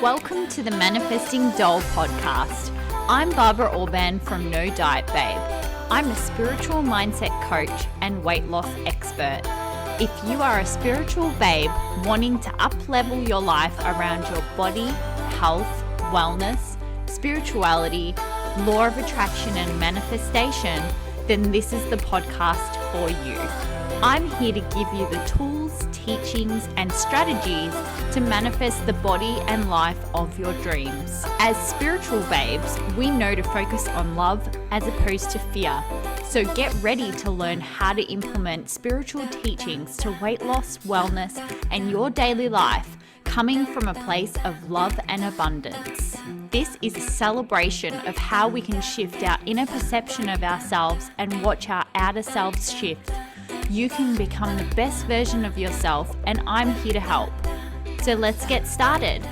Welcome to the Manifesting Doll podcast. I'm Barbara Orban from No Diet Babe. I'm a spiritual mindset coach and weight loss expert. If you are a spiritual babe wanting to up-level your life around your body, health, wellness, spirituality, law of attraction and manifestation, then this is the podcast for you. I'm here to give you the tools, teachings, and strategies to manifest the body and life of your dreams. As spiritual babes, we know to focus on love as opposed to fear. So get ready to learn how to implement spiritual teachings to weight loss, wellness, and your daily life, coming from a place of love and abundance. This is a celebration of how we can shift our inner perception of ourselves and watch our outer selves shift. You can become the best version of yourself, and I'm here to help. So let's get started.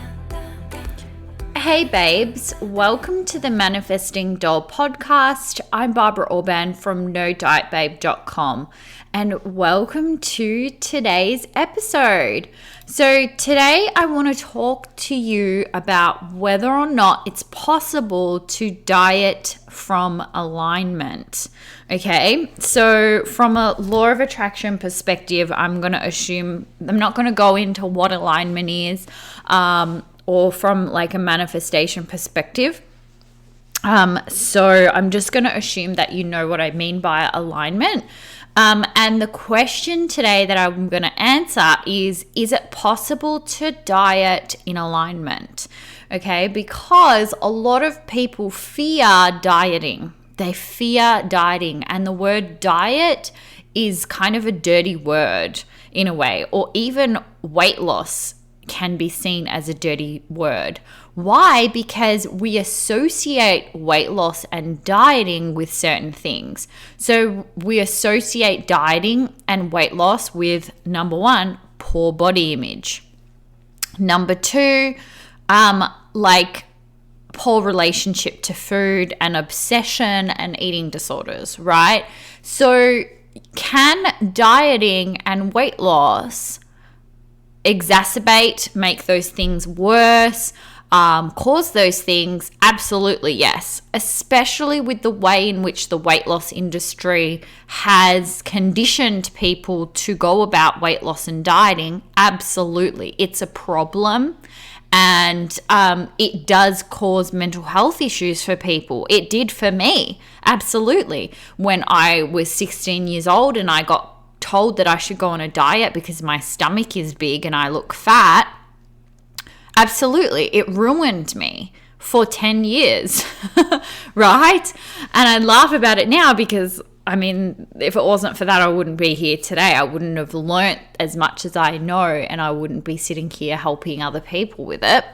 Hey babes, welcome to the Manifesting Doll podcast. I'm Barbara Orban from NoDietBabe.com, and welcome to today's episode. So today I want to talk to you about whether or not it's possible to diet from alignment. Okay, so from a law of attraction perspective, I'm going to assume, I'm not going to go into what alignment is, or from like a manifestation perspective. So I'm just going to assume that you know what I mean by alignment. And the question today that I'm going to answer is it possible to diet in alignment? Okay, because a lot of people fear dieting. They fear dieting, and the word diet is kind of a dirty word in a way, or even weight loss can be seen as a dirty word. Why? Because we associate weight loss and dieting with certain things. So we associate dieting and weight loss with, number one, poor body image. Number two, like poor relationship to food and obsession and eating disorders, right? So can dieting and weight loss exacerbate, make those things worse, cause those things? Absolutely, yes. Especially with the way in which the weight loss industry has conditioned people to go about weight loss and dieting. Absolutely. It's a problem. And it does cause mental health issues for people. It did for me, absolutely. When I was 16 years old and I got told that I should go on a diet because my stomach is big and I look fat, absolutely, it ruined me for 10 years, right? And I laugh about it now because, I mean, if it wasn't for that, I wouldn't be here today. I wouldn't have learnt as much as I know, and I wouldn't be sitting here helping other people with it.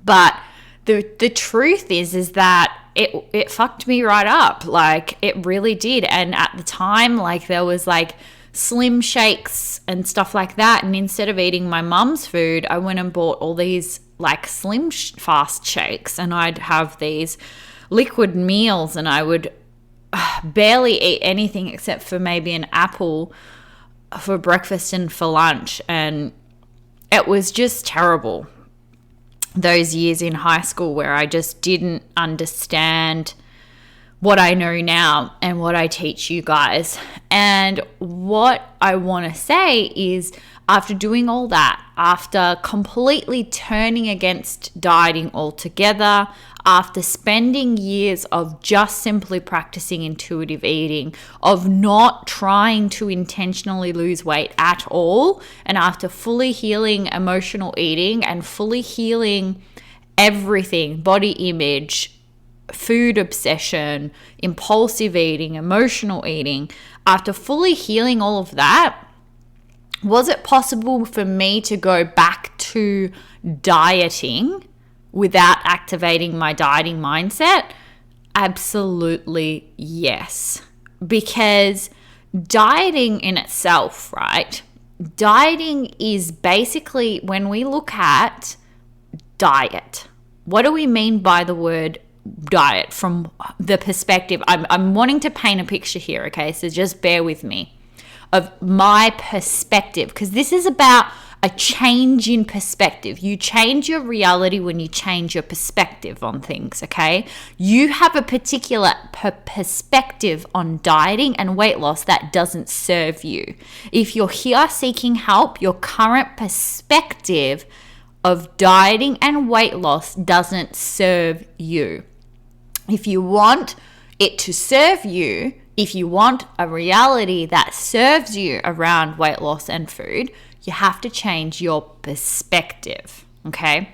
But the truth is that it fucked me right up. Like, it really did. And at the time, like, there was like Slim Shakes and stuff like that. And instead of eating my mum's food, I went and bought all these like Slim Fast shakes, and I'd have these liquid meals, and I would barely eat anything except for maybe an apple for breakfast and for lunch. And it was just terrible. Those years in high school where I just didn't understand what I know now and what I teach you guys. And what I want to say is, after doing all that, after completely turning against dieting altogether, after spending years of just simply practicing intuitive eating, of not trying to intentionally lose weight at all, and after fully healing emotional eating and fully healing everything, body image, food obsession, impulsive eating, emotional eating, after fully healing all of that, was it possible for me to go back to dieting without activating my dieting mindset? Absolutely yes. Because dieting in itself, right? Dieting is basically, when we look at diet, what do we mean by the word diet from the perspective? I'm wanting to paint a picture here, okay? So just bear with me. Of my perspective, because this is about a change in perspective. You change your reality when you change your perspective on things, okay? You have a particular perspective on dieting and weight loss that doesn't serve you. If you're here seeking help, your current perspective of dieting and weight loss doesn't serve you. If you want it to serve you, if you want a reality that serves you around weight loss and food, you have to change your perspective, okay?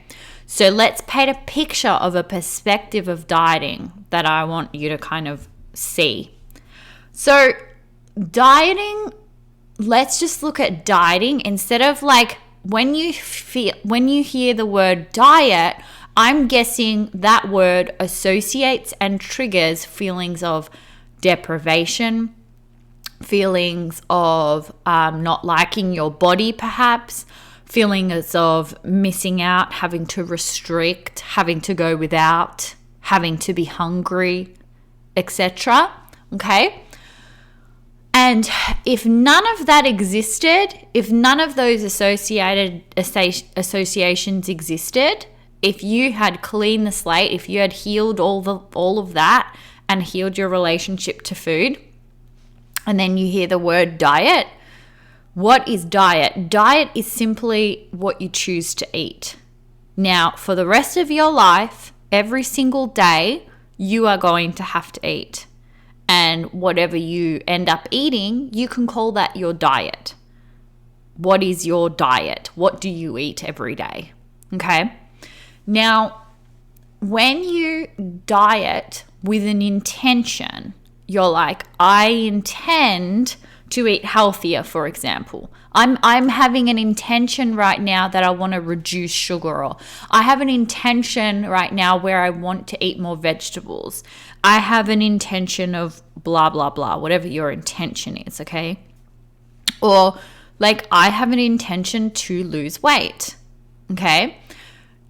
So let's paint a picture of a perspective of dieting that I want you to kind of see. So dieting, let's just look at dieting instead of like when you hear the word diet, I'm guessing that word associates and triggers feelings of deprivation, feelings of not liking your body perhaps, feelings of missing out, having to restrict, having to go without, having to be hungry, etc. Okay? And if none of that existed, if none of those associations existed, if you had cleaned the slate, if you had healed all of that and healed your relationship to food, and then you hear the word diet, what is diet? Diet is simply what you choose to eat. Now, for the rest of your life, every single day, you are going to have to eat. And whatever you end up eating, you can call that your diet. What is your diet? What do you eat every day? Okay? Now, when you diet with an intention, you're like, I intend to eat healthier, for example. I'm having an intention right now that I want to reduce sugar, or I have an intention right now where I want to eat more vegetables. I have an intention of blah, blah, blah, whatever your intention is, okay? Or like I have an intention to lose weight, okay?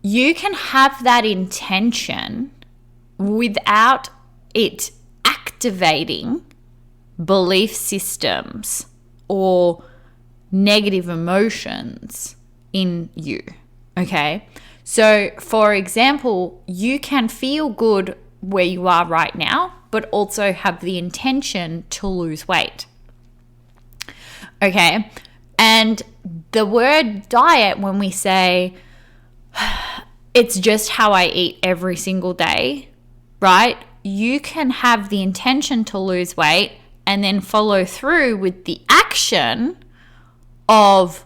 You can have that intention without it activating belief systems or negative emotions in you, okay? So, for example, you can feel good where you are right now, but also have the intention to lose weight, okay? And the word diet, when we say it's just how I eat every single day, right? You can have the intention to lose weight and then follow through with the action of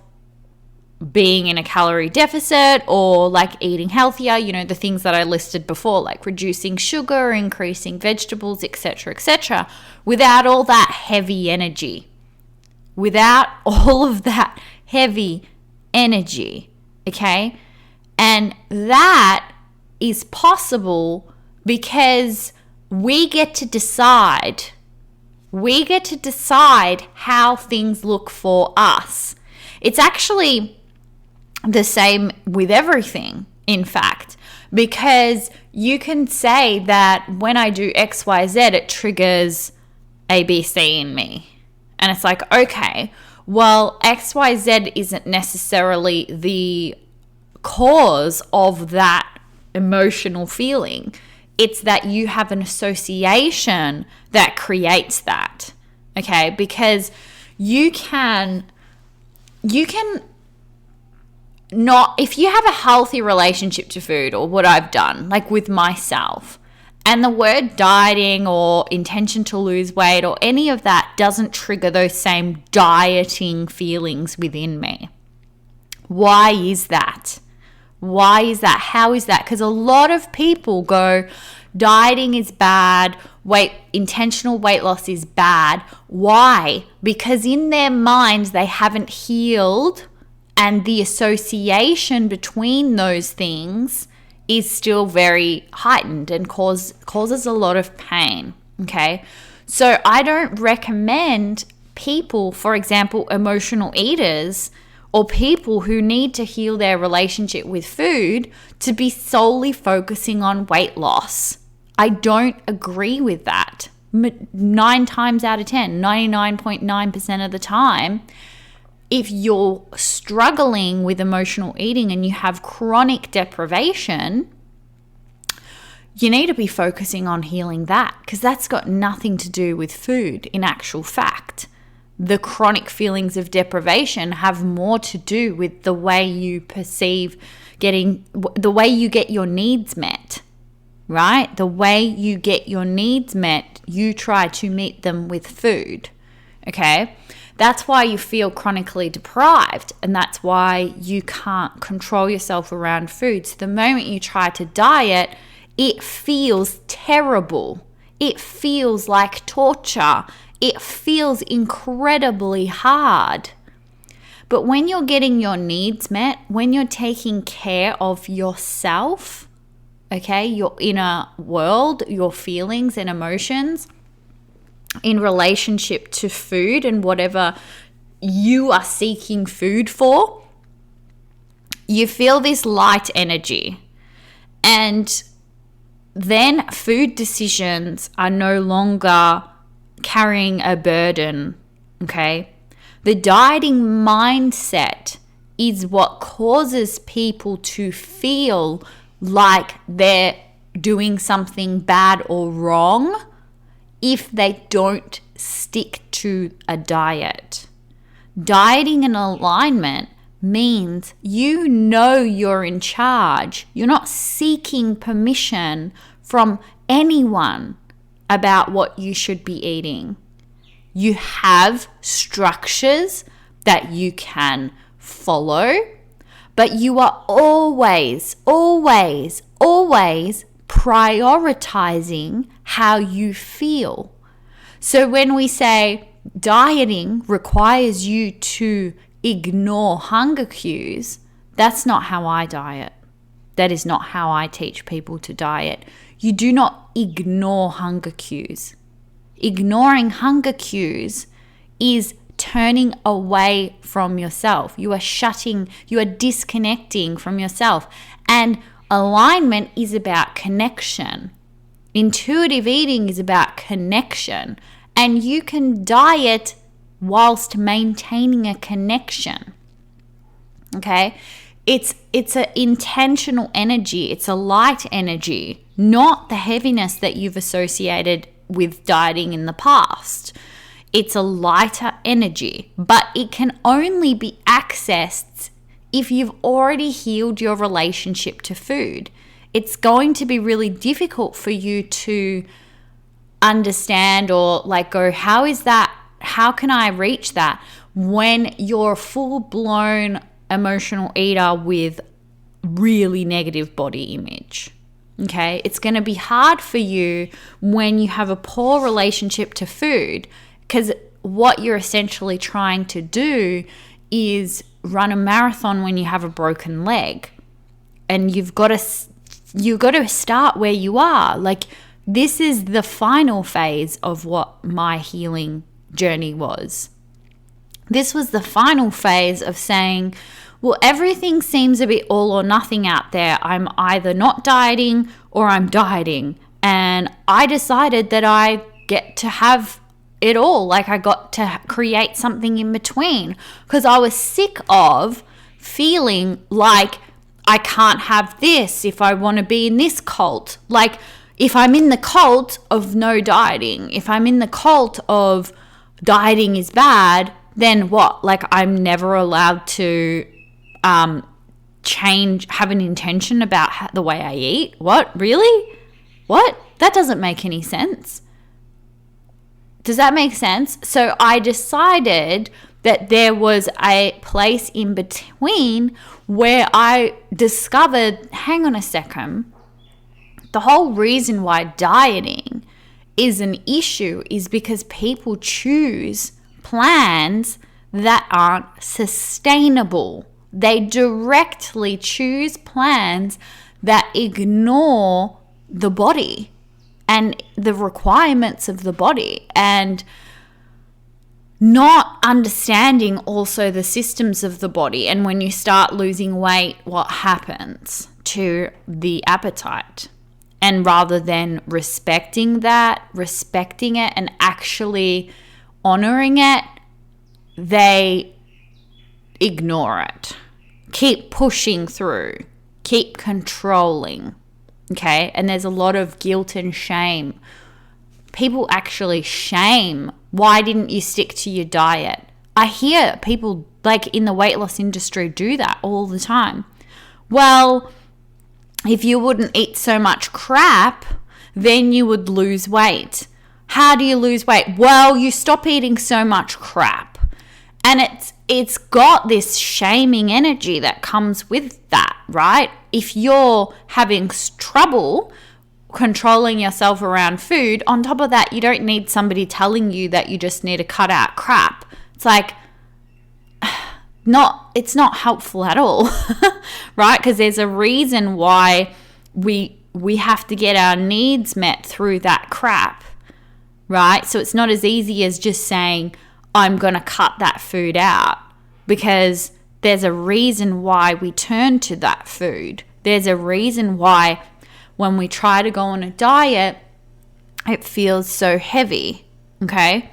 being in a calorie deficit or like eating healthier, you know, the things that I listed before, like reducing sugar, increasing vegetables, etc., without all that heavy energy. Without all of that heavy energy, okay? And that is possible because we get to decide. We get to decide how things look for us. It's actually the same with everything, in fact, because you can say that when I do X, Y, Z, it triggers A, B, C in me. And it's like, okay, well, X, Y, Z isn't necessarily the cause of that emotional feeling. It's that you have an association that creates that, okay? Because you can not, if you have a healthy relationship to food, or what I've done, like with myself, and the word dieting or intention to lose weight or any of that doesn't trigger those same dieting feelings within me. Why is that? Why is that? How is that? Because a lot of people go, dieting is bad, intentional weight loss is bad. Why? Because in their minds, they haven't healed, and the association between those things is still very heightened and causes a lot of pain, okay? So I don't recommend people, for example, emotional eaters, or people who need to heal their relationship with food, to be solely focusing on weight loss. I don't agree with that. 9 times out of 10, 99.9% of the time, if you're struggling with emotional eating and you have chronic deprivation, you need to be focusing on healing that, because that's got nothing to do with food in actual fact. The chronic feelings of deprivation have more to do with the way you perceive the way you get your needs met, right? The way you get your needs met, you try to meet them with food, okay? That's why you feel chronically deprived, and that's why you can't control yourself around food. So the moment you try to diet, it feels terrible. It feels like torture. It feels incredibly hard. But when you're getting your needs met, when you're taking care of yourself, okay, your inner world, your feelings and emotions in relationship to food and whatever you are seeking food for, you feel this light energy. And then food decisions are no longer carrying a burden, okay? The dieting mindset is what causes people to feel like they're doing something bad or wrong if they don't stick to a diet. Dieting in alignment means you know you're in charge. You're not seeking permission from anyone about what you should be eating. You have structures that you can follow, but you are always prioritizing how you feel. So when we say dieting requires you to ignore hunger cues, that's not how I diet. That is not how I teach people to diet. You do not ignore hunger cues. Ignoring hunger cues is turning away from yourself. You are disconnecting from yourself. And alignment is about connection. Intuitive eating is about connection. And you can diet whilst maintaining a connection. Okay? It's an intentional energy. It's a light energy, not the heaviness that you've associated with dieting in the past. It's a lighter energy, but it can only be accessed if you've already healed your relationship to food. It's going to be really difficult for you to understand or go, how is that? How can I reach that when you're a full-blown emotional eater with really negative body image? Okay, it's going to be hard for you when you have a poor relationship to food, because what you're essentially trying to do is run a marathon when you have a broken leg, and you've got to start where you are. This is the final phase of what my healing journey was. This was the final phase of saying, well, everything seems a bit all or nothing out there. I'm either not dieting or I'm dieting. And I decided that I get to have it all. I got to create something in between, because I was sick of feeling like I can't have this if I want to be in this cult. If I'm in the cult of no dieting, if I'm in the cult of dieting is bad, then what? I'm never allowed to have an intention about the way I eat? What? Really? What? That doesn't make any sense. Does that make sense? So I decided that there was a place in between where I discovered, hang on a second, the whole reason why dieting is an issue is because people choose plans that aren't sustainable. They directly choose plans that ignore the body and the requirements of the body, and not understanding also the systems of the body. And when you start losing weight, what happens to the appetite? And rather than respecting it and actually honoring it, they ignore it. Keep pushing through. Keep controlling. Okay? And there's a lot of guilt and shame. People actually shame. Why didn't you stick to your diet? I hear people like in the weight loss industry do that all the time. Well, if you wouldn't eat so much crap, then you would lose weight. How do you lose weight? Well, you stop eating so much crap. And it's got this shaming energy that comes with that, right? If you're having trouble controlling yourself around food, on top of that, you don't need somebody telling you that you just need to cut out crap. It's like, it's not helpful at all, right? Because there's a reason why we have to get our needs met through that crap, right? So it's not as easy as just saying, I'm going to cut that food out, because there's a reason why we turn to that food. There's a reason why when we try to go on a diet, it feels so heavy, okay?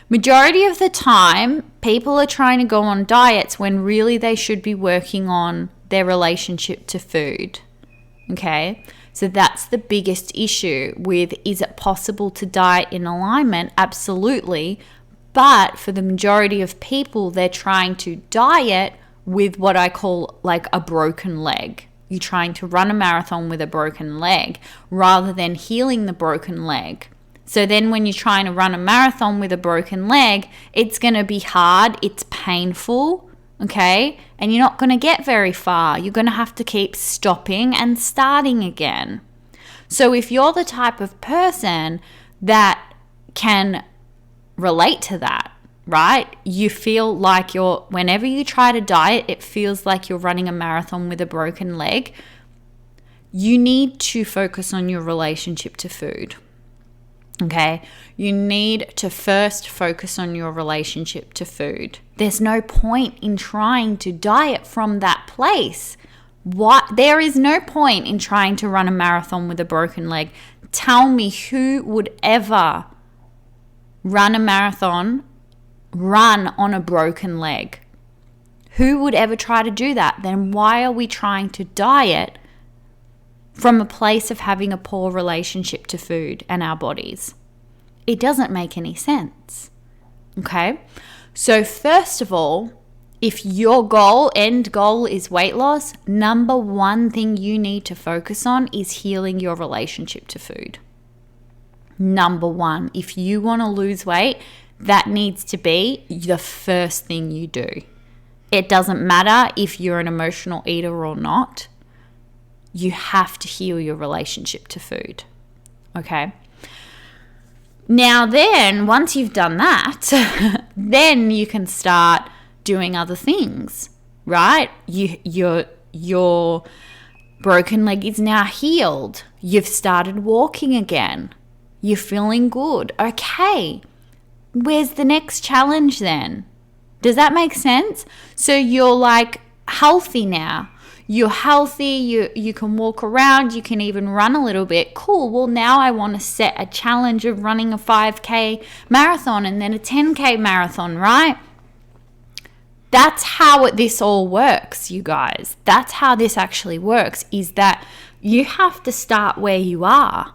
Majority of the time, people are trying to go on diets when really they should be working on their relationship to food, okay? So that's the biggest issue with, is it possible to diet in alignment? Absolutely. But for the majority of people, they're trying to diet with what I call like a broken leg. You're trying to run a marathon with a broken leg rather than healing the broken leg. So then when you're trying to run a marathon with a broken leg, it's going to be hard, it's painful, okay? And you're not going to get very far. You're going to have to keep stopping and starting again. So if you're the type of person that can relate to that, right? You feel like whenever you try to diet, it feels like you're running a marathon with a broken leg. You need to focus on your relationship to food. Okay, you need to first focus on your relationship to food. There's no point in trying to diet from that place. There is no point in trying to run a marathon with a broken leg. Tell me who would ever run a marathon, run on a broken leg? Who would ever try to do that? Then why are we trying to diet from a place of having a poor relationship to food and our bodies? It doesn't make any sense. Okay? So first of all, if your end goal is weight loss, number one thing you need to focus on is healing your relationship to food. Number one, if you want to lose weight, that needs to be the first thing you do. It doesn't matter if you're an emotional eater or not. You have to heal your relationship to food. Okay? Now then, once you've done that, then you can start doing other things, right? Your broken leg is now healed. You've started walking again. You're feeling good. Okay, where's the next challenge then? Does that make sense? So you're like healthy now. You're healthy, you can walk around, you can even run a little bit. Cool, well now I want to set a challenge of running a 5K marathon and then a 10K marathon, right? That's how this all works, you guys. That's how this actually works, is that you have to start where you are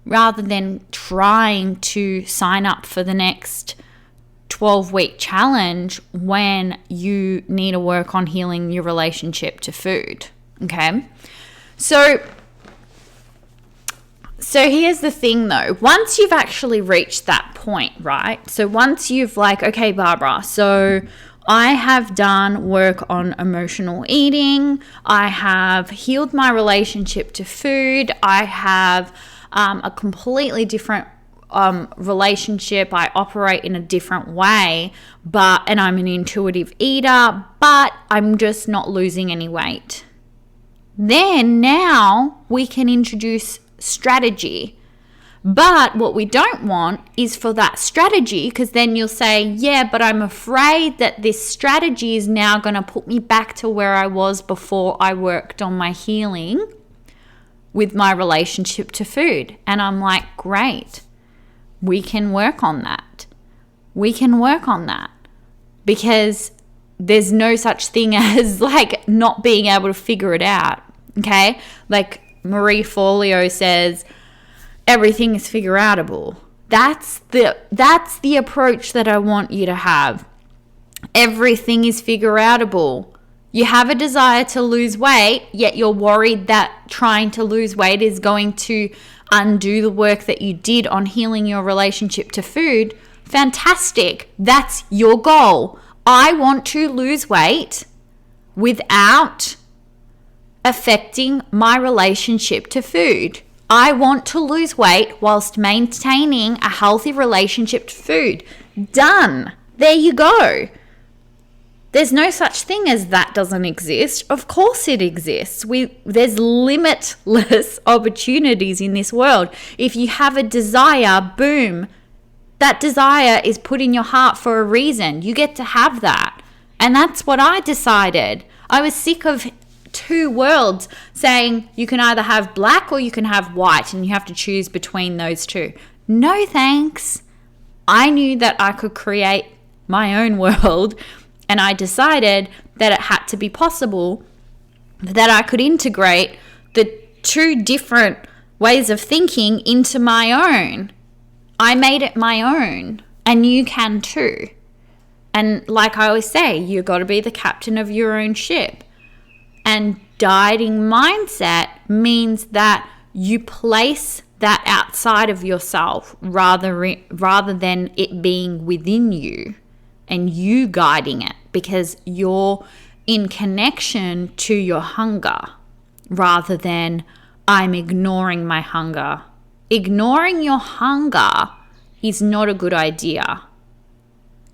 rather than trying to sign up for the next 12-week challenge when you need to work on healing your relationship to food. Okay? So here's the thing though. Once you've actually reached that point, right? So once you've like, okay, Barbara, so I have done work on emotional eating. I have healed my relationship to food. I have a completely different relationship. I operate in a different way, and I'm an intuitive eater, but I'm just not losing any weight. Then now we can introduce strategy. But what we don't want is for that strategy, because then you'll say, yeah, but I'm afraid that this strategy is now going to put me back to where I was before I worked on my healing with my relationship to food. And I'm like, great. We can work on that. We can work on that, because there's no such thing as like not being able to figure it out. Okay. Like Marie Forleo says, everything is figure outable. That's the approach that I want you to have. Everything is figure outable. You have a desire to lose weight, yet you're worried that trying to lose weight is going to undo the work that you did on healing your relationship to food. Fantastic. That's your goal. I want to lose weight without affecting my relationship to food. I want to lose weight whilst maintaining a healthy relationship to food. Done. There you go. There's no such thing as that doesn't exist. Of course it exists. There's limitless opportunities in this world. If you have a desire, boom, that desire is put in your heart for a reason. You get to have that. And that's what I decided. I was sick of two worlds saying you can either have black or you can have white and you have to choose between those two. No thanks. I knew that I could create my own world, and I decided that it had to be possible that I could integrate the two different ways of thinking into my own. I made it my own, and you can too. And like I always say, you got to be the captain of your own ship. And dieting mindset means that you place that outside of yourself rather than it being within you and you guiding it, because you're in connection to your hunger rather than I'm ignoring my hunger. Ignoring your hunger is not a good idea.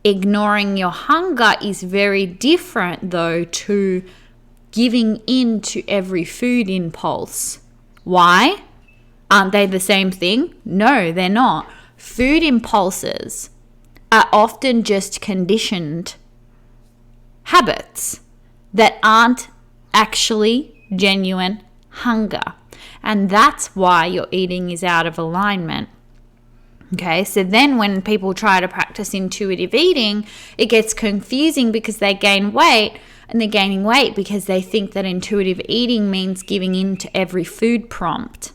Ignoring your hunger is very different, though, to giving in to every food impulse. Why? Aren't they the same thing? No, they're not. Food impulses are often just conditioned habits that aren't actually genuine hunger. And that's why your eating is out of alignment. Okay, so then when people try to practice intuitive eating, it gets confusing because they gain weight, and they're gaining weight because they think that intuitive eating means giving in to every food prompt.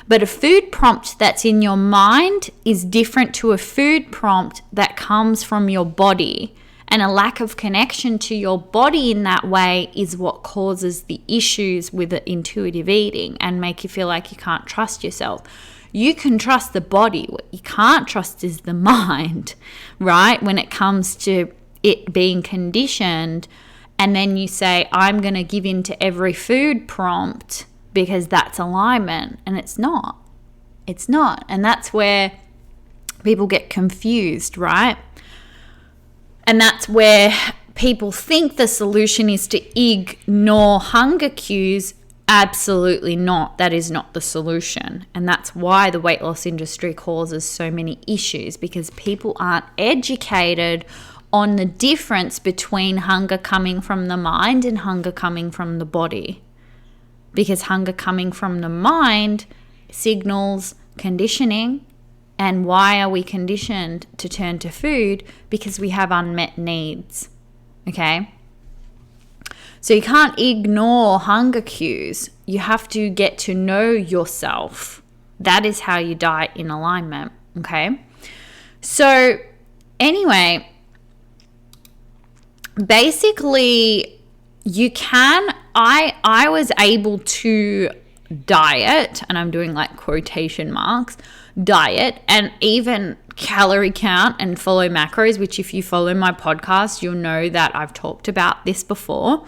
But a food prompt that's in your mind is different to a food prompt that comes from your body. And a lack of connection to your body in that way is what causes the issues with the intuitive eating and make you feel like you can't trust yourself. You can trust the body. What you can't trust is the mind, right? When it comes to it being conditioned, and then you say, I'm going to give in to every food prompt because that's alignment. And it's not. It's not. And that's where people get confused, right? And that's where people think the solution is to ignore hunger cues. Absolutely not. That is not the solution. And that's why the weight loss industry causes so many issues, because people aren't educated on the difference between hunger coming from the mind and hunger coming from the body. Because hunger coming from the mind signals conditioning. And why are we conditioned to turn to food? Because we have unmet needs. Okay? So you can't ignore hunger cues. You have to get to know yourself. That is how you diet in alignment. Okay? So anyway, basically you can, I was able to diet, and I'm doing like quotation marks, diet, and even calorie count and follow macros, which if you follow my podcast, you'll know that I've talked about this before.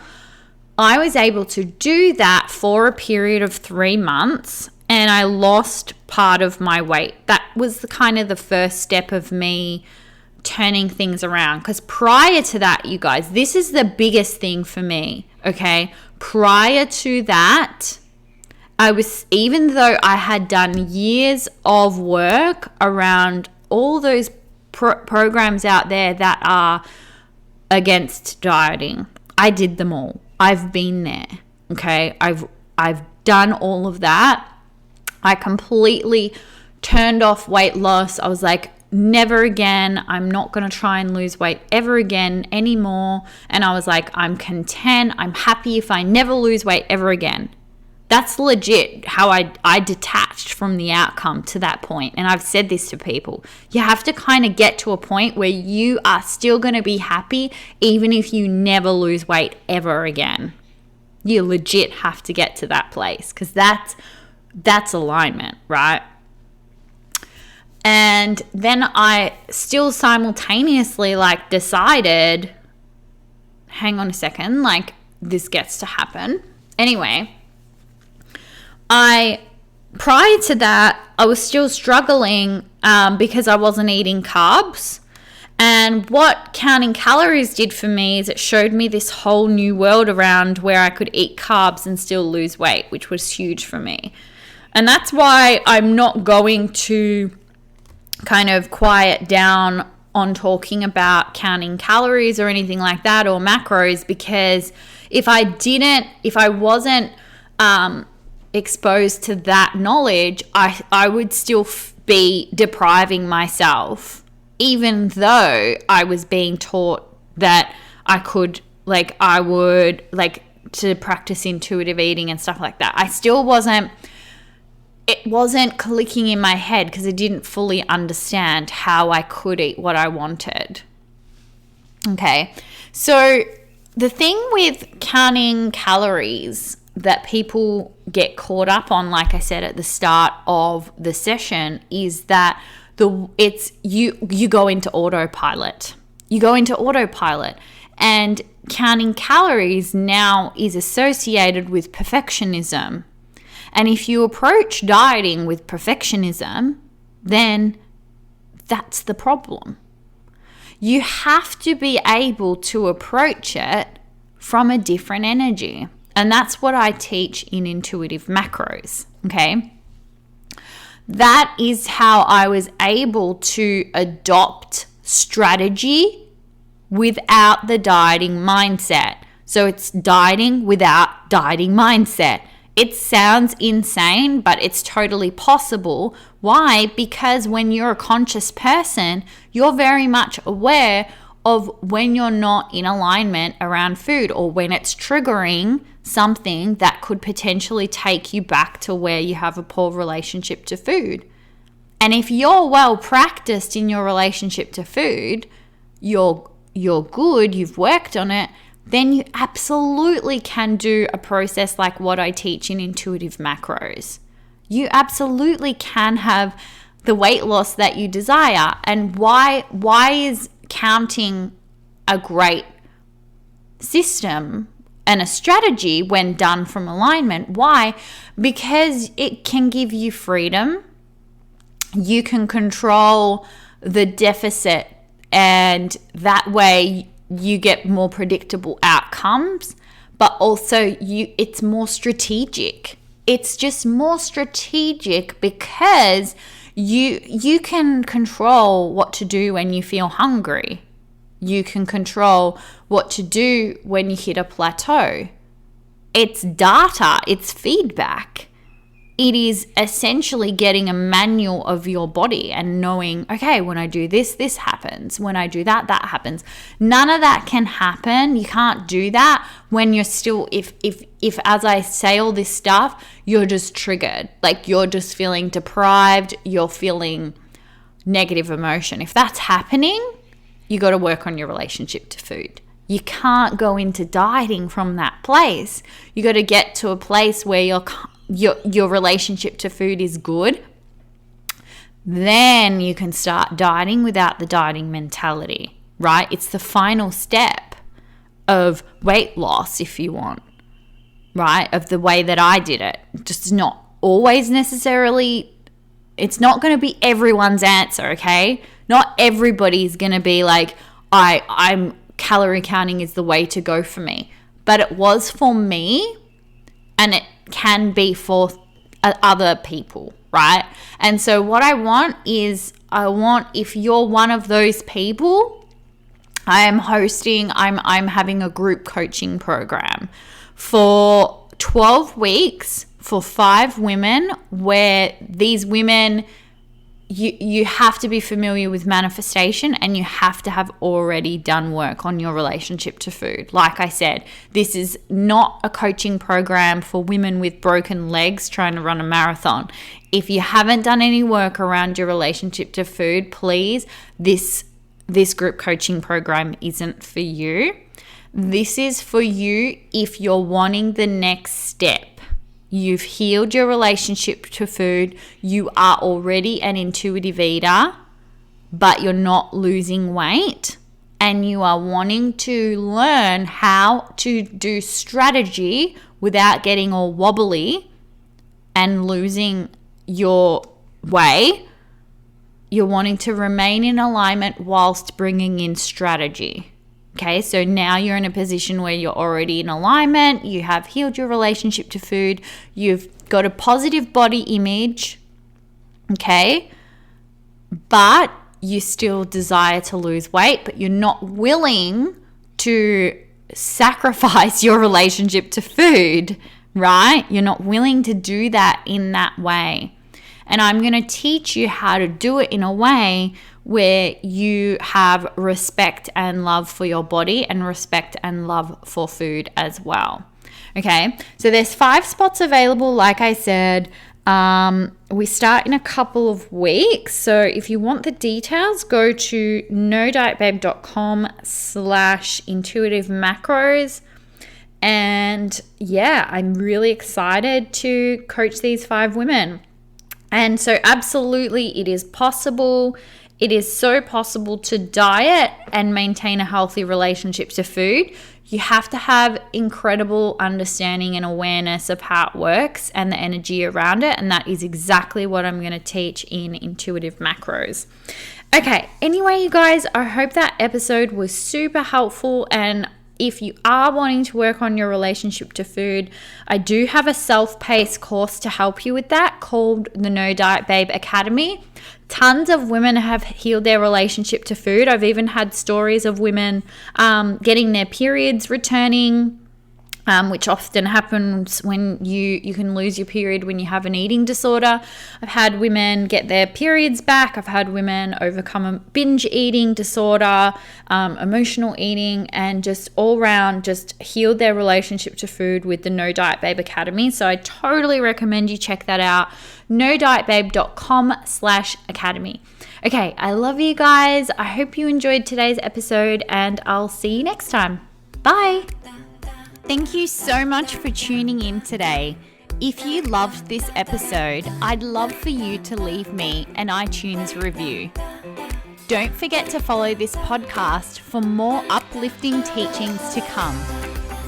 I was able to do that for a period of 3 months, and I lost part of my weight. That was the first step of me turning things around. Because prior to that, you guys, this is the biggest thing for me, okay? Prior to that, even though I had done years of work around all those programs out there that are against dieting, I did them all. I've been there, okay? I've done all of that. I completely turned off weight loss. I was like, never again. I'm not going to try and lose weight ever again anymore. And I was like, I'm content. I'm happy if I never lose weight ever again. That's legit how I detached from the outcome to that point. And I've said this to people. You have to kind of get to a point where you are still going to be happy even if you never lose weight ever again. You legit have to get to that place, because that's alignment, right? And then I still simultaneously decided, hang on a second, this gets to happen. Anyway, prior to that, I was still struggling because I wasn't eating carbs. And what counting calories did for me is it showed me this whole new world around where I could eat carbs and still lose weight, which was huge for me. And that's why I'm not going to kind of quiet down on talking about counting calories or anything like that, or macros, because if I wasn't exposed to that knowledge, I would still be depriving myself, even though I was being taught that I would to practice intuitive eating and stuff like that. It wasn't clicking in my head because I didn't fully understand how I could eat what I wanted. Okay, so the thing with counting calories that people get caught up on, like I said at the start of the session, is that you go into autopilot. You go into autopilot, and counting calories now is associated with perfectionism. And if you approach dieting with perfectionism, then that's the problem. You have to be able to approach it from a different energy. And that's what I teach in Intuitive Macros, okay? That is how I was able to adopt strategy without the dieting mindset. So it's dieting without dieting mindset. It sounds insane, but it's totally possible. Why? Because when you're a conscious person, you're very much aware of when you're not in alignment around food, or when it's triggering something that could potentially take you back to where you have a poor relationship to food. And if you're well practiced in your relationship to food, you're good, you've worked on it, then you absolutely can do a process like what I teach in Intuitive Macros. You absolutely can have the weight loss that you desire. And why is counting a great system and a strategy when done from alignment? Why? Because it can give you freedom. You can control the deficit, and that way you get more predictable outcomes, but also it's more strategic. It's just more strategic because you can control what to do when you feel hungry. You can control what to do when you hit a plateau. It's data, it's feedback. It is essentially getting a manual of your body and knowing, okay, when I do this, this happens. When I do that, that happens. None of that can happen. You can't do that when you're still, if as I say all this stuff, you're just triggered. Like you're just feeling deprived, you're feeling negative emotion. If that's happening, you got to work on your relationship to food. You can't go into dieting from that place. You got to get to a place where your relationship to food is good. Then you can start dieting without the dieting mentality, right? It's the final step of weight loss, if you want, right? Of the way that I did it. Just not always necessarily, it's not going to be everyone's answer, okay? Not everybody's going to be like, I'm calorie counting is the way to go for me. But it was for me, and it can be for other people, right? And so what I want is, if you're one of those people, I'm having a group coaching program for 12 weeks for 5 women, where these women you have to be familiar with manifestation, and you have to have already done work on your relationship to food. Like I said, this is not a coaching program for women with broken legs trying to run a marathon. If you haven't done any work around your relationship to food, please, this group coaching program isn't for you. This is for you if you're wanting the next step. You've healed your relationship to food. You are already an intuitive eater, but you're not losing weight. And you are wanting to learn how to do strategy without getting all wobbly and losing your way. You're wanting to remain in alignment whilst bringing in strategy. Okay, so now you're in a position where you're already in alignment, you have healed your relationship to food, you've got a positive body image, okay, but you still desire to lose weight, but you're not willing to sacrifice your relationship to food, right? You're not willing to do that in that way. And I'm going to teach you how to do it in a way where you have respect and love for your body and respect and love for food as well. Okay, so there's 5 spots available, like I said. We start in a couple of weeks. So if you want the details, go to nodietbabe.com/intuitive macros. And yeah, I'm really excited to coach these 5 women. And so absolutely it is possible. It is so possible to diet and maintain a healthy relationship to food. You have to have incredible understanding and awareness of how it works and the energy around it. And that is exactly what I'm going to teach in Intuitive Macros. Okay, anyway, you guys, I hope that episode was super helpful. And if you are wanting to work on your relationship to food, I do have a self-paced course to help you with that called the No Diet Babe Academy. Tons of women have healed their relationship to food. I've even had stories of women getting their periods returning, which often happens when you can lose your period when you have an eating disorder. I've had women get their periods back. I've had women overcome a binge eating disorder, emotional eating, and just all around just healed their relationship to food with the No Diet Babe Academy. So I totally recommend you check that out. nodietbabe.com/academy. Okay, I love you guys. I hope you enjoyed today's episode, and I'll see you next time. Bye. Thank you so much for tuning in today. If you loved this episode, I'd love for you to leave me an iTunes review. Don't forget to follow this podcast for more uplifting teachings to come.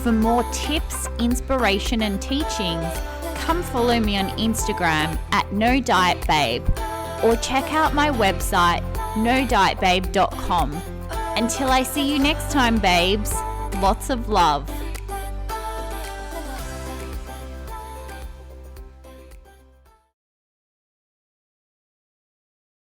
For more tips, inspiration, and teachings, come follow me on Instagram at NoDietBabe or check out my website, nodietbabe.com. Until I see you next time, babes, lots of love.